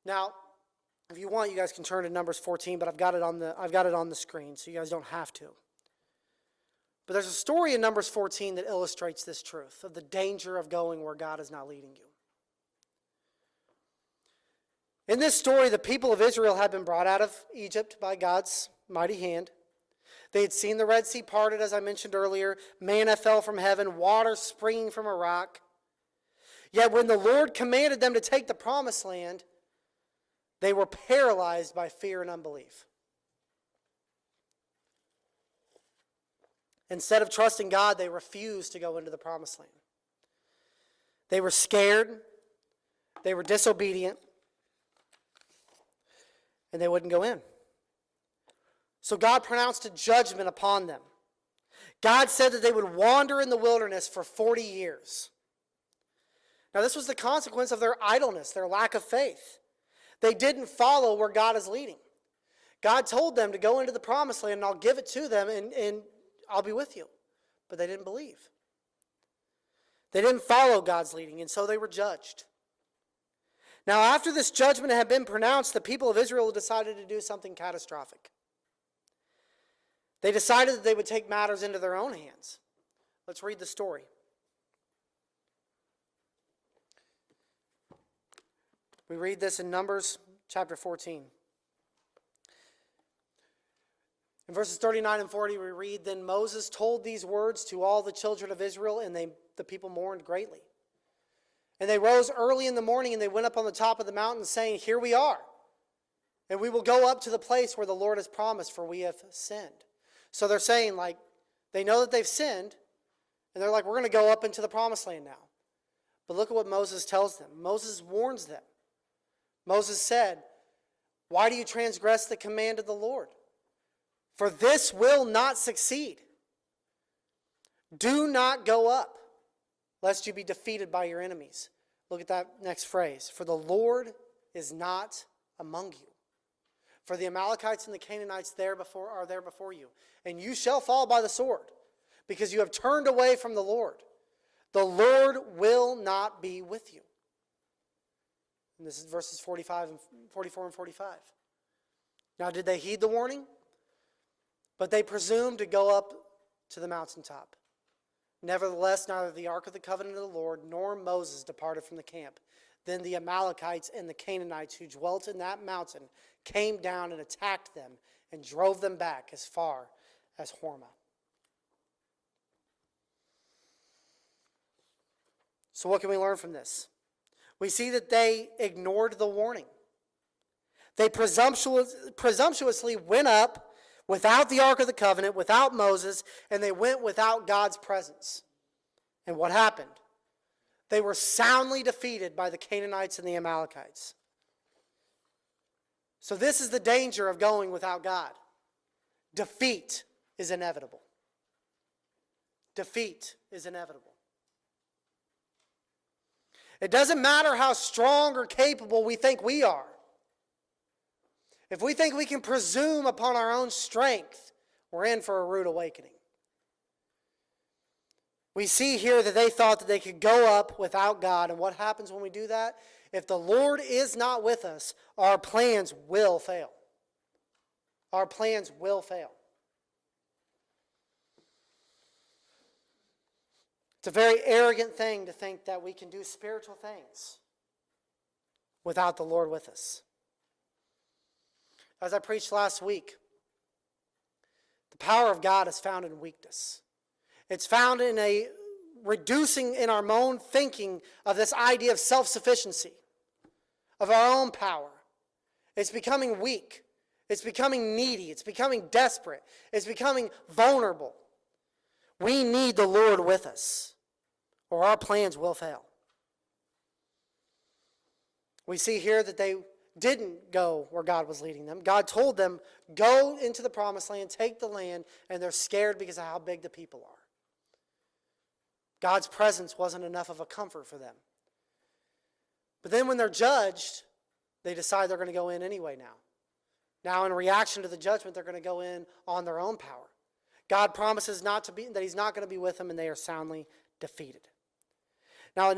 Now, if you want, you guys can turn to Numbers 14, but I've got it on the screen, so you guys don't have to. But there's a story in Numbers 14 that illustrates this truth of the danger of going where God is not leading you. In this story, the people of Israel had been brought out of Egypt by God's mighty hand. They had seen the Red Sea parted, as I mentioned earlier. Manna fell from heaven, water springing from a rock. Yet when the Lord commanded them to take the promised land, they were paralyzed by fear and unbelief. Instead of trusting God, they refused to go into the promised land. They were scared, they were disobedient, and they wouldn't go in. So God pronounced a judgment upon them. God said that they would wander in the wilderness for 40 years. Now, this was the consequence of their idleness, their lack of faith. They didn't follow where God is leading. God told them to go into the promised land, and I'll give it to them, and I'll be with you. But they didn't believe. They didn't follow God's leading, and so they were judged. Now, after this judgment had been pronounced, the people of Israel decided to do something catastrophic. They decided that they would take matters into their own hands. Let's read the story. We read this in Numbers chapter 14. In verses 39 and 40, we read, Then Moses told these words to all the children of Israel, and the people mourned greatly. And they rose early in the morning, and they went up on the top of the mountain, saying, Here we are, and we will go up to the place where the Lord has promised, for we have sinned. So they're saying, they know that they've sinned, and they're like, we're going to go up into the promised land now. But look at what Moses tells them. Moses warns them. Moses said, Why do you transgress the command of the Lord? For this will not succeed. Do not go up, lest you be defeated by your enemies. Look at that next phrase. For the Lord is not among you. For the Amalekites and the Canaanites are there before you. And you shall fall by the sword, because you have turned away from the Lord. The Lord will not be with you. And this is verses 44 and 45. Now, did they heed the warning? But they presumed to go up to the mountaintop. Nevertheless, neither the ark of the covenant of the Lord nor Moses departed from the camp. Then the Amalekites and the Canaanites who dwelt in that mountain came down and attacked them and drove them back as far as Hormah. So what can we learn from this? We see that they ignored the warning. They presumptuously went up without the Ark of the Covenant, without Moses, and they went without God's presence. And what happened? They were soundly defeated by the Canaanites and the Amalekites. So this is the danger of going without God. Defeat is inevitable. Defeat is inevitable. It doesn't matter how strong or capable we think we are. If we think we can presume upon our own strength, we're in for a rude awakening. We see here that they thought that they could go up without God, and what happens when we do that? If the Lord is not with us, our plans will fail. Our plans will fail. It's a very arrogant thing to think that we can do spiritual things without the Lord with us. As I preached last week, the power of God is found in weakness. It's found in a reducing in our own thinking of this idea of self-sufficiency, of our own power. It's becoming weak. It's becoming needy. It's becoming desperate. It's becoming vulnerable. We need the Lord with us, or our plans will fail. We see here that they didn't go where God was leading them. God told them, go into the promised land, take the land, and they're scared because of how big the people are. God's presence wasn't enough of a comfort for them. But then when they're judged, they decide they're going to go in anyway now. Now in reaction to the judgment, they're going to go in on their own power. God promises that He's not going to be with them, and they are soundly defeated. Now,